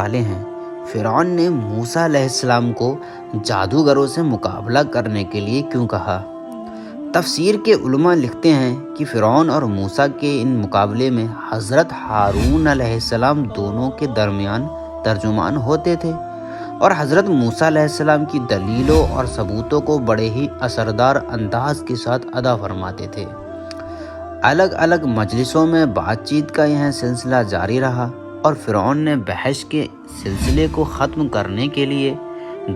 والے ہیں۔ فرعون نے موسیٰ علیہ السلام کو جادوگروں سے مقابلہ کرنے کے لیے کیوں کہا؟ تفسیر کے علماء لکھتے ہیں کہ فرعون اور موسیٰ کے ان مقابلے میں حضرت ہارون علیہ السلام دونوں کے درمیان ترجمان ہوتے تھے اور حضرت موسیٰ علیہ السلام کی دلیلوں اور ثبوتوں کو بڑے ہی اثردار انداز کے ساتھ ادا فرماتے تھے۔ الگ الگ مجلسوں میں بات چیت کا یہ سلسلہ جاری رہا اور فرعون نے بحث کے سلسلے کو ختم کرنے کے لیے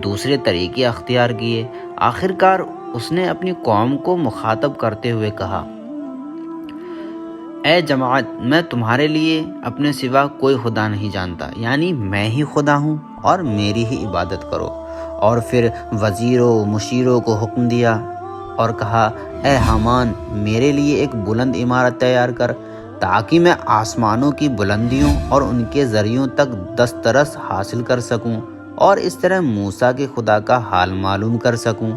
دوسرے طریقے اختیار کیے۔ آخرکار اس نے اپنی قوم کو مخاطب کرتے ہوئے کہا، اے جماعت، میں تمہارے لیے اپنے سوا کوئی خدا نہیں جانتا، یعنی میں ہی خدا ہوں اور میری ہی عبادت کرو۔ اور پھر وزیروں مشیروں کو حکم دیا اور کہا، اے حامان، میرے لیے ایک بلند عمارت تیار کر تاکہ میں آسمانوں کی بلندیوں اور ان کے ذریعوں تک دسترس حاصل کر سکوں اور اس طرح موسیٰ کے خدا کا حال معلوم کر سکوں،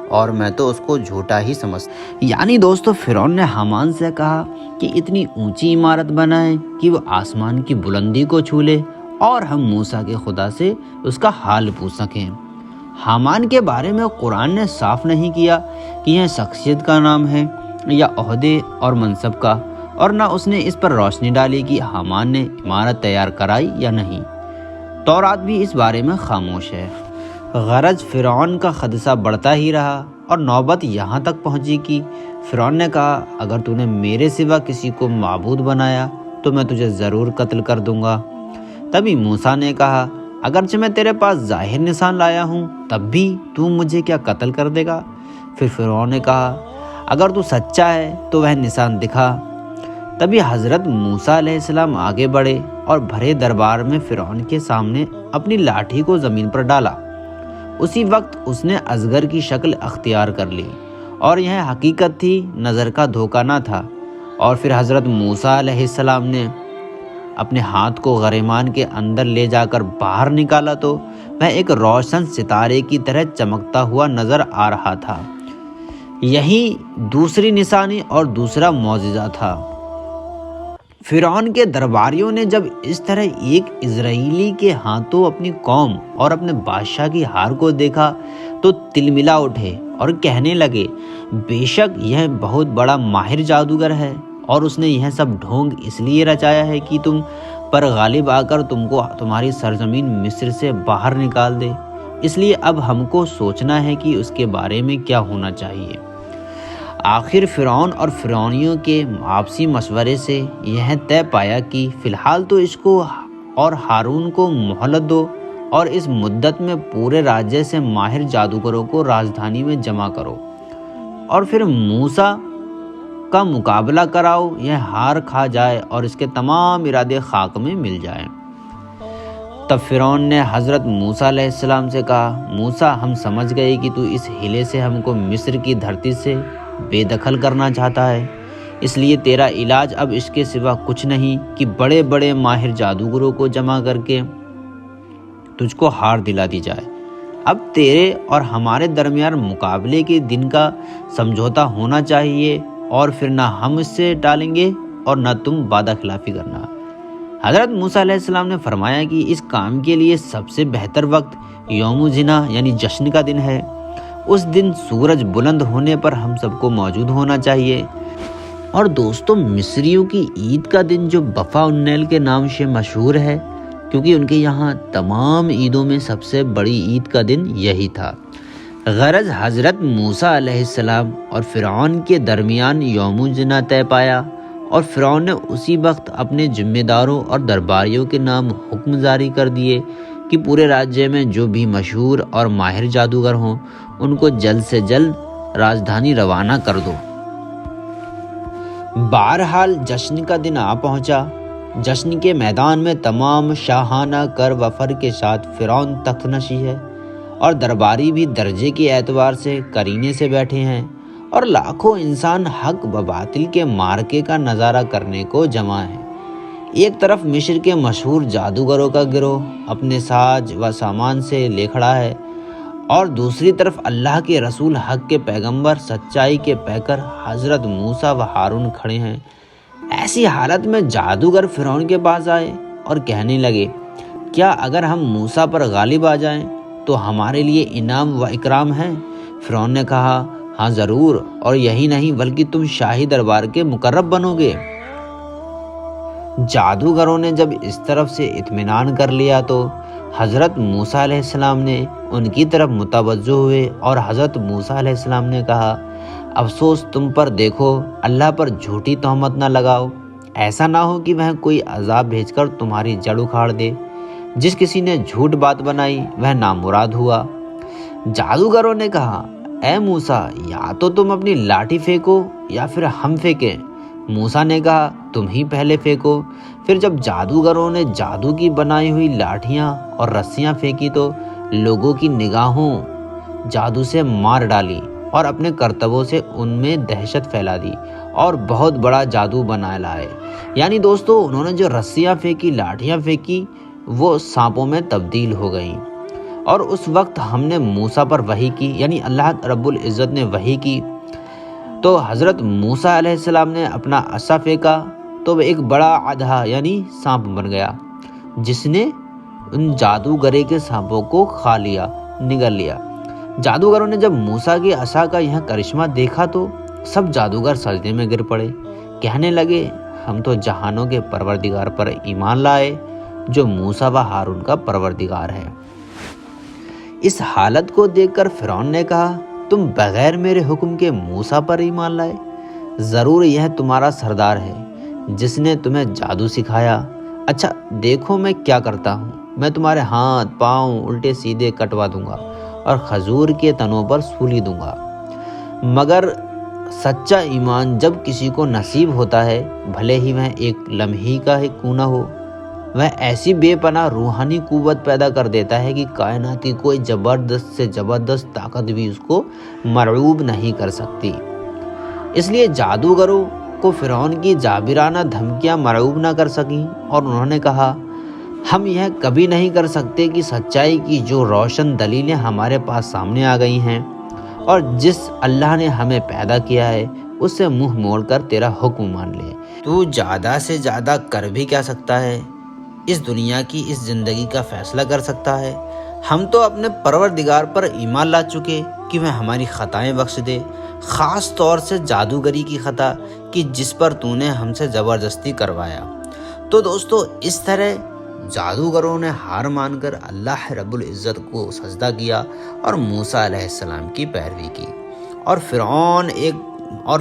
اور میں تو اس کو جھوٹا ہی سمجھتا۔ یعنی دوستو، فرعون نے حامان سے کہا کہ اتنی اونچی عمارت بنائے کہ وہ آسمان کی بلندی کو چھو لے اور ہم موسیٰ کے خدا سے اس کا حال پوچھ سکیں۔ حامان کے بارے میں قرآن نے صاف نہیں کیا کہ یہ شخصیت کا نام ہے یا عہدے اور منصب کا، اور نہ اس نے اس پر روشنی ڈالی کہ حامان نے عمارت تیار کرائی یا نہیں۔ تورات بھی اس بارے میں خاموش ہے۔ غرض فرعون کا خدشہ بڑھتا ہی رہا اور نوبت یہاں تک پہنچی کہ فرعون نے کہا، اگر تو نے میرے سوا کسی کو معبود بنایا تو میں تجھے ضرور قتل کر دوں گا۔ تبھی موسیٰ نے کہا، اگرچہ میں تیرے پاس ظاہر نشان لایا ہوں تب بھی تو مجھے کیا قتل کر دے گا؟ پھر فرعون نے کہا، اگر تو سچا ہے تو وہ نشان دکھا۔ تبھی حضرت موسیٰ علیہ السلام آگے بڑھے اور بھرے دربار میں فرعون کے سامنے اپنی لاٹھی کو زمین پر ڈالا۔ اسی وقت اس نے اجگر کی شکل اختیار کر لی اور یہ حقیقت تھی، نظر کا دھوکہ نہ تھا۔ اور پھر حضرت موسیٰ علیہ السلام نے اپنے ہاتھ کو غریمان کے اندر لے جا کر باہر نکالا تو وہ ایک روشن ستارے کی طرح چمکتا ہوا نظر آ رہا تھا۔ یہی دوسری نشانی اور دوسرا معجزہ تھا۔ فرعون کے درباریوں نے جب اس طرح ایک اسرائیلی کے ہاتھوں اپنی قوم اور اپنے بادشاہ کی ہار کو دیکھا تو تلملا اٹھے اور کہنے لگے، بے شک یہ بہت بڑا ماہر جادوگر ہے اور اس نے یہ سب ڈھونگ اس لیے رچایا ہے کہ تم پر غالب آ کر تم کو تمہاری سرزمین مصر سے باہر نکال دے۔ اس لیے اب ہم کو سوچنا ہے کہ اس کے بارے میں کیا ہونا چاہیے۔ آخر فرعون اور فرعونیوں کے آپسی مشورے سے یہ طے پایا کہ فی الحال تو اس کو اور ہارون کو مہلت دو اور اس مدت میں پورے راجیہ سے ماہر جادوگروں کو راجدھانی میں جمع کرو اور پھر موسیٰ کا مقابلہ کراؤ، یہ ہار کھا جائے اور اس کے تمام ارادے خاک میں مل جائیں۔ تب فرعون نے حضرت موسیٰ علیہ السلام سے کہا، موسیٰ، ہم سمجھ گئے کہ تو اس ہیلے سے ہم کو مصر کی دھرتی سے بے دخل کرنا چاہتا ہے، اس لیے تیرا علاج اب اس کے سوا کچھ نہیں کہ بڑے بڑے ماہر جادوگروں کو جمع کر کے تجھ کو ہار دلا دی جائے۔ اب تیرے اور ہمارے درمیان مقابلے کے دن کا سمجھوتا ہونا چاہیے اور پھر نہ ہم اس سے ٹالیں گے اور نہ تم وعدہ خلافی کرنا۔ حضرت موسیٰ علیہ السلام نے فرمایا کہ اس کام کے لیے سب سے بہتر وقت یوم زنا یعنی جشن کا دن ہے۔ اس دن سورج بلند ہونے پر ہم سب کو موجود ہونا چاہیے۔ اور دوستو، مصریوں کی عید کا دن جو بفا النیل کے نام سے مشہور ہے، کیونکہ ان کے یہاں تمام عیدوں میں سب سے بڑی عید کا دن یہی تھا۔ غرض حضرت موسیٰ علیہ السلام اور فرعون کے درمیان یوم زنا طے پایا اور فرعون نے اسی وقت اپنے ذمہ داروں اور درباریوں کے نام حکم جاری کر دیے کہ پورے راجیہ میں جو بھی مشہور اور ماہر جادوگر ہوں ان کو جلد سے جلد راجدھانی روانہ کر دو۔ بہرحال جشن کا دن آ پہنچا۔ جشن کے میدان میں تمام شاہانہ کر وفر کے ساتھ فرعون تخت نشین ہے اور درباری بھی درجے کے اعتبار سے کرینے سے بیٹھے ہیں اور لاکھوں انسان حق و باطل کے مارکے کا نظارہ کرنے کو جمع ہیں۔ ایک طرف مصر کے مشہور جادوگروں کا گروہ اپنے ساز و سامان سے لے کھڑا ہے اور دوسری طرف اللہ کے رسول حق کے پیغمبر سچائی کے پیکر حضرت موسیٰ و ہارون کھڑے ہیں۔ ایسی حالت میں جادوگر فرعون کے پاس آئے اور کہنے لگے، کیا اگر ہم موسیٰ پر غالب آ جائیں تو ہمارے لیے انعام و اکرام ہے؟ فرعون نے کہا ہاں ضرور، اور یہی نہیں بلکہ تم شاہی دربار کے مقرب بنو گے۔ جادوگروں نے جب اس طرف سے اطمینان کر لیا تو حضرت موسیٰ علیہ السلام نے ان کی طرف متوجہ ہوئے اور حضرت موسیٰ علیہ السلام نے کہا افسوس تم پر، دیکھو اللہ پر جھوٹی تہمت نہ لگاؤ، ایسا نہ ہو کہ وہ کوئی عذاب بھیج کر تمہاری جڑ اکھاڑ دے۔ جس کسی نے جھوٹ بات بنائی وہ نامراد ہوا۔ جادوگروں نے کہا اے موسیٰ یا تو تم اپنی لاٹھی پھینکو یا پھر ہم پھینکیں۔ موسیٰ نے کہا تم ہی پہلے پھینکو۔ پھر جب جادوگروں نے جادو کی بنائی ہوئی لاٹھیاں اور رسیاں پھینکی تو لوگوں کی نگاہوں جادو سے مار ڈالی اور اپنے کرتبوں سے ان میں دہشت پھیلا دی اور بہت بڑا جادو بنا لائے۔ یعنی دوستو انہوں نے جو رسیاں پھینکی، لاٹھیاں پھینکی، وہ سانپوں میں تبدیل ہو گئیں۔ اور اس وقت ہم نے موسیٰ پر وحی کی، یعنی اللہ رب العزت نے وحی کی، تو حضرت موسیٰ علیہ السلام نے اپنا عصا پھینکا تو وہ ایک بڑا آدھا یعنی سانپ بن گیا، جس نے ان جادوگرے کے سانپوں کو کھا لیا، نگل لیا۔ جادوگروں نے جب موسیٰ کے عصا کا یہ کرشمہ دیکھا تو سب جادوگر سجدے میں گر پڑے، کہنے لگے ہم تو جہانوں کے پروردگار پر ایمان لائے جو موسیٰ و ہارون کا پروردگار ہے۔ اس حالت کو دیکھ کر فرعون نے کہا تم بغیر میرے حکم کے موسیٰ پر ایمان لائے؟ ضرور یہ تمہارا سردار ہے جس نے تمہیں جادو سکھایا۔ اچھا دیکھو میں کیا کرتا ہوں، میں تمہارے ہاتھ پاؤں الٹے سیدھے کٹوا دوں گا اور کھجور کے تنوں پر سولی دوں گا۔ مگر سچا ایمان جب کسی کو نصیب ہوتا ہے، بھلے ہی وہ ایک لمحے کا ہی کیوں نہ ہو، وہ ایسی بے پناہ روحانی قوت پیدا کر دیتا ہے کہ کائنات کی کوئی زبردست سے زبردست طاقت بھی اس کو مرعوب نہیں کر سکتی۔ اس لیے جادوگروں کو فرعون کی جابرانہ دھمکیاں مرعوب نہ کر سکیں اور انہوں نے کہا ہم یہ کبھی نہیں کر سکتے کہ سچائی کی جو روشن دلیلیں ہمارے پاس سامنے آ گئی ہیں اور جس اللہ نے ہمیں پیدا کیا ہے اس سے منہ موڑ کر تیرا حکم مان لے۔ تو زیادہ سے زیادہ کر بھی کیا سکتا ہے؟ اس دنیا کی اس زندگی کا فیصلہ کر سکتا ہے؟ ہم تو اپنے پروردگار پر ایمان لا چکے کہ وہ ہماری خطائیں بخش دے، خاص طور سے جادوگری کی خطا کہ جس پر تو نے ہم سے زبردستی کروایا۔ تو دوستو اس طرح جادوگروں نے ہار مان کر اللہ رب العزت کو سجدہ کیا اور موسیٰ علیہ السلام کی پیروی کی، اور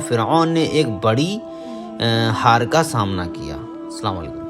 فرعون نے ایک بڑی ہار کا سامنا کیا۔ السلام علیکم۔